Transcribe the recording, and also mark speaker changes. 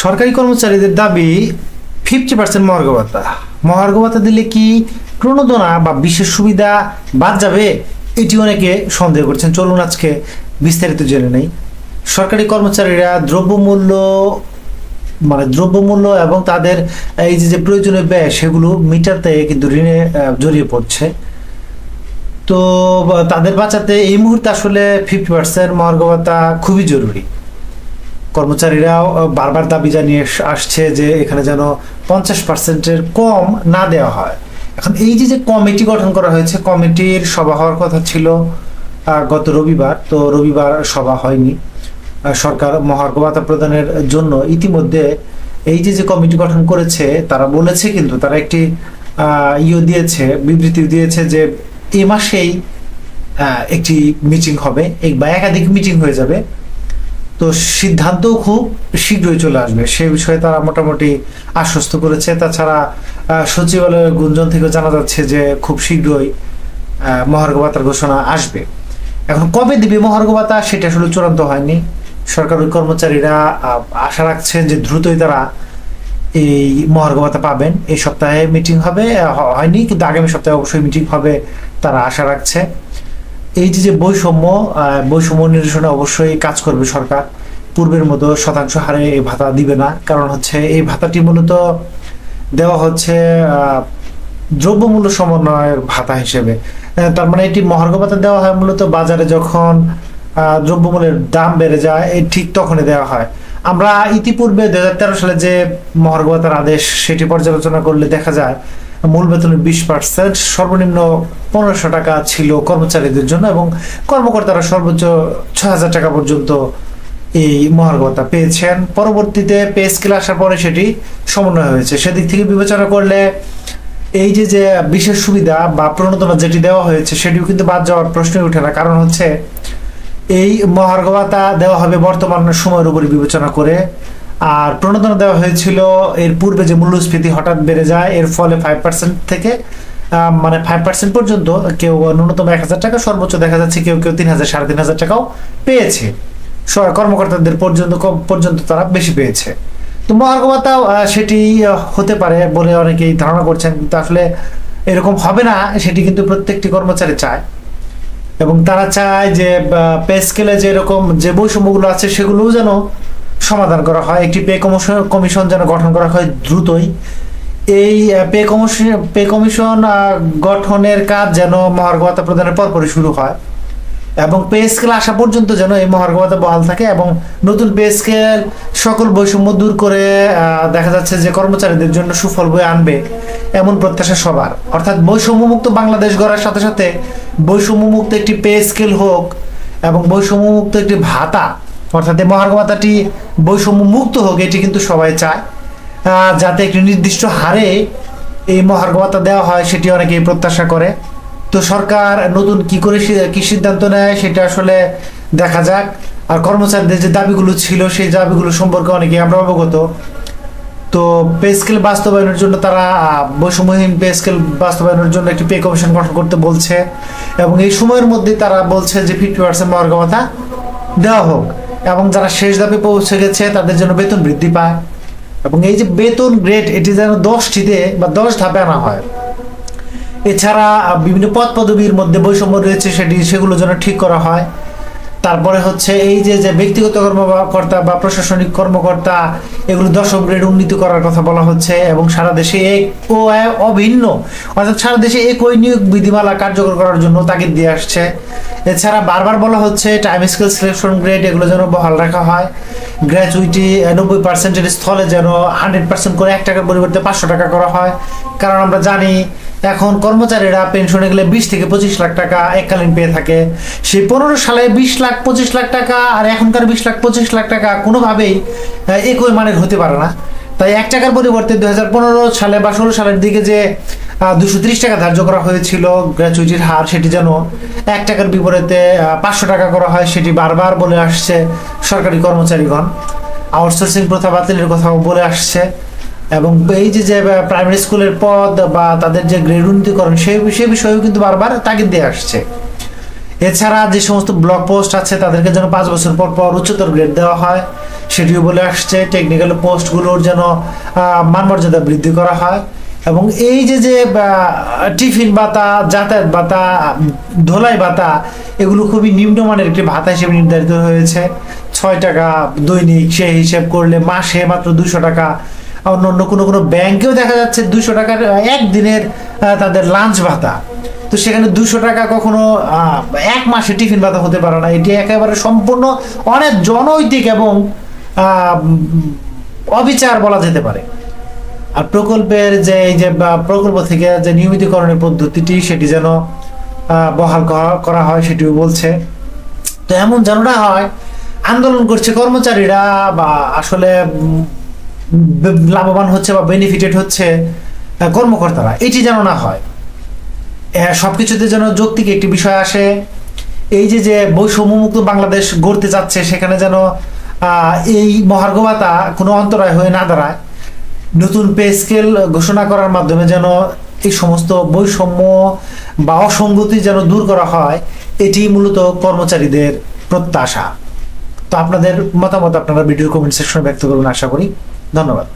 Speaker 1: সরকারি কর্মচারীদের দাবি 50% মহার্ঘ ভাতা। মহার্ঘ ভাতা দিলে কি প্রণোদনা বা বিশেষ সুবিধা বাদ যাবে, এটি অনেকে সন্দেহ করছেন। চলুন আজকে বিস্তারিত জেনে নেই। সরকারি কর্মচারীরা দ্রব্যমূল্য এবং তাদের এই যে প্রয়োজনীয় ব্যয় সেগুলো মিটাতে কিন্তু ঋণে জড়িয়ে পড়ছে। তো তাদের বাঁচাতে এই মুহূর্তে আসলে 50% মহার্ঘ ভাতা খুবই জরুরি। কর্মচারীরা বারবার দাবি জানিয়ে আসছে যে এখানে যেন 50%-এর কম না দেওয়া হয়। এখন এই যে কমিটি গঠন করা হয়েছে, কমিটির সভা হওয়ার কথা ছিল গত রবিবার, তো রবিবার সভা হয়নি। সরকার মহার্ঘ ভাতা প্রদানের জন্য ইতিমধ্যে এই যে কমিটি গঠন করেছে, তারা বলেছে, কিন্তু তারা একটি বিবৃতি দিয়েছে যে এই মাসেই একটি মিটিং হবে বা একাধিক মিটিং হয়ে যাবে। তো সিদ্ধান্তও খুব শীঘ্রই চলে আসবে, সে বিষয়ে তারা মোটামুটি আশ্বস্ত করেছে। তাছাড়া সচিবালয়ের গুঞ্জন থেকে জানা যাচ্ছে যে খুব শীঘ্রই মহার্ঘ ভাতার ঘোষণা আসবে। এখন কবে দিবে মহার্ঘ ভাতা সেটা আসলে চূড়ান্ত হয়নি। সরকারি কর্মচারীরা আশা রাখছেন যে দ্রুতই তারা এই মহার্ঘ ভাতা পাবেন। এই সপ্তাহে মিটিং হয়নি, কিন্তু আগামী সপ্তাহে অবশ্যই মিটিং হবে তারা আশা রাখছে। এই যে বৈষম্য নিরসনে অবশ্যই কাজ করবে সরকার। পূর্বের মতো শতাংশ হারে এই ভাতা দিবে না, কারণ হচ্ছে এই ভাতাটি মূলত দেওয়া হচ্ছে দ্রব্যমূল্য সমন্বয়ের ভাতা হিসেবে। তার মানে এটি মহার্ঘ ভাতা দেওয়া হয় মূলত বাজারে যখন দ্রব্যমূল্যের দাম বেড়ে যায়, এই ঠিক তখনই দেওয়া হয়। আমরা ইতিপূর্বে 2013 সালে যে মহার্ঘ ভাতার আদেশ সেটি পর্যালোচনা করলে দেখা যায় মূল বেতনের 20%, সর্বনিম্ন 1500 টাকা ছিল কর্মচারীদের জন্য, এবং কর্মকর্তারা সর্বোচ্চ 6000 টাকা পর্যন্ত এই মহার্ঘ ভাতা পেয়েছেন। পরবর্তীতে পে স্কেল আসার পরে সেটি সমন্বয় হয়েছে। সেদিক থেকে বিবেচনা করলে এই যে বিশেষ সুবিধা বা প্রণোদনা যেটি দেওয়া হয়েছে সেটিও কিন্তু বাদ যাওয়ার প্রশ্নই ওঠে না, কারণ হচ্ছে এই মহার্ঘ ভাতা দেওয়া হবে বর্তমান সময়ের উপরে বিবেচনা করে। আর প্রণোদনা দেওয়া হয়েছিল এর পূর্বে যে মূল্যস্ফীতি হঠাৎ বেড়ে যায়, এর ফলে 5% থেকে 5% পর্যন্ত, কেউ ন্যূনতম 1000 টাকা, সর্বোচ্চ দেখা যাচ্ছে কেউ 3000 3500 টাকাও পেয়েছে। কর্মকর্তাদের পর্যন্ত তারা বেশি পেয়েছে। তো মহার্ঘ ভাতা সেটি হতে পারে বলে অনেকেই ধারণা করছেন, কিন্তু আসলে এরকম হবে না সেটি কিন্তু প্রত্যেকটি কর্মচারী চায়। এবং তারা চায় যে পে স্কেলে যেরকম যে বৈষম্যগুলো আছে সেগুলোও যেন সমাধান করা হয়। একটি কমিশন যেন গঠন করা হয় দ্রুতই। এই পে কমিশন গঠনের কাজ যেন মহার্ঘ ভাতা প্রদানের পরপরই শুরু হয়, এবং পে স্কেল আসা পর্যন্ত যেন এই মহার্ঘ ভাতা বহাল থাকে, এবং নতুন পে স্কেল সকল বৈষম্য দূর করে দেখা যাচ্ছে যে কর্মচারীদের জন্য সুফল বয়ে আনবে, এমন প্রত্যাশা সবার। অর্থাৎ বৈষম্যমুক্ত বাংলাদেশ গড়ার সাথে সাথে বৈষম্যমুক্ত একটি পে স্কেল হোক এবং বৈষম্যমুক্ত একটি ভাতা, অর্থাৎ এই মহার্ঘ ভাতাটি বৈষম্য মুক্ত হোক, এটি কিন্তু সবাই চায়। যাতে একটি নির্দিষ্ট হারে এই মহার্ঘ ভাতা দেওয়া হয় সেটি অনেকেই প্রত্যাশা করে। তো সরকার নতুন কি সিদ্ধান্ত নেয় সেটা আসলে দেখা যাক। আর কর্মচারীদের যে দাবিগুলো ছিল সেই দাবিগুলো সম্পর্কে অনেকেই আমরা অবগত। তো পে স্কেল বাস্তবায়নের জন্য তারা বৈষম্যহীন পে স্কেল বাস্তবায়নের জন্য একটি পে কমিশন গঠন করতে বলছে, এবং এই সময়ের মধ্যে তারা বলছে যে 50% মহার্ঘ ভাতা দেওয়া হোক, এবং যারা শেষ ধাপে পৌঁছে গেছে তাদের জন্য বেতন বৃদ্ধি পায়, এবং এই যে বেতন গ্রেড এটি যেন 10টিতে বা 10 ধাপে আনা হয়। এছাড়া বিভিন্ন পদ পদবীর মধ্যে বৈষম্য রয়েছে সেগুলো যেন ঠিক করা হয়। তারপরে হচ্ছে এই যে ব্যক্তিগত কর্মকর্তা বা প্রশাসনিক কর্মকর্তা, এগুলো 10ম গ্রেড উন্নীত করার কথা বলা হচ্ছে, এবং সারা দেশে এক ও অভিন্ন, অর্থাৎ সারা দেশে একই নিয়োগ বিধিমালা কার্যকর করার জন্য তাগিদ দিয়ে আসছে। এছাড়া বারবার বলা হচ্ছে টাইম স্কেল, সিলেকশন গ্রেড এগুলো যেন বহাল রাখা হয়। গ্র্যাচুইটি 90%-এর স্থলে যেন 100% করে 1 টাকার পরিবর্তে 500 টাকা করা হয়, কারণ আমরা জানি এখন কর্মচারীরা পেনশনে গেলে 20 থেকে 25 লাখ টাকা এককালীন পেয়ে থাকে। সেই 15 সালে 20 লাখ 25 লাখ টাকা আর এখনকার 20 লাখ 25 লাখ টাকা কোনোভাবেই একই মানের হতে পারে না। তাই 1 টাকার পরিবর্তে 2015 সালে বা 16 সালের দিকে যে 230 টাকা ধার্য করা হয়েছিল গ্র্যাচুইটির হার, সেটি যেন 1 টাকার বিপরীতে 500 টাকা করা হয়, সেটি বারবার বলে আসছে সরকারি কর্মচারীগণ। আউটসোর্সিং প্রথা বাতিলের কথাও বলে আসছে, এবং এই যে প্রাইমারি স্কুলের পদ বা তাদের যে গ্রেড উন্নীতকরণ সেই বিষয়েও কিন্তু বারবার তাগিদ দিয়ে আসছে। এছাড়া যে সমস্ত ব্লক পোস্ট আছে তাদেরকে যেন 5 বছর পর পর উচ্চতর গ্রেড দেওয়া হয়, সেটিও বলে আসছে। টেকনিক্যাল পোস্টগুলোর যেন মানমর্যাদা বৃদ্ধি করা হয়, এবং এই যে যে টিফিন ভাতা, যাতায়াত ভাতা, ধোলাই ভাতা, এগুলো খুবই নিম্নমানের একটি ভাতা হিসেবে নির্ধারিত হয়েছে। 6 টাকা দৈনিক, সে হিসেব করলে মাসে মাত্র 200 টাকা। অন্য অন্য কোনো ব্যাংকেও দেখা যাচ্ছে 200 টাকার একদিনের তাদের লাঞ্চ ভাতা। তো সেখানে 200 টাকা কখনো এক মাসে টিফিন ভাতা হতে পারে না। এটি একেবারে সম্পূর্ণ অনেক জনৈতিক এবং অবিচার বলা যেতে পারে। আর প্রকল্পের যে এই যে প্রকল্প থেকে যে নিয়মিতকরণের পদ্ধতিটি, সেটি যেন বহাল করা হয়, সেটিও বলছে। তো এমন যেন না হয় আন্দোলন করছে কর্মচারীরা বা আসলে লাভবান হচ্ছে বা বেনিফিটেড হচ্ছে কর্মকর্তারা, এটি যেন না হয়। সবকিছুতে যেন যৌক্তিক একটি বিষয় আসে। এই যে যে বৈষম্যমুক্ত বাংলাদেশ গড়তে যাচ্ছে, সেখানে যেন এই মহার্ঘ ভাতা কোনো অন্তরায় হয়ে না দাঁড়ায়। নতুন পে স্কেল ঘোষণা করার মাধ্যমে যেন এই সমস্ত বৈষম্য বা অসঙ্গতি যেন দূর করা হয়, এটি মূলত কর্মচারীদের প্রত্যাশা। তো আপনাদের মতামত আপনারা ভিডিও কমেন্ট সেকশনে ব্যক্ত করবেন আশা করি। ধন্যবাদ।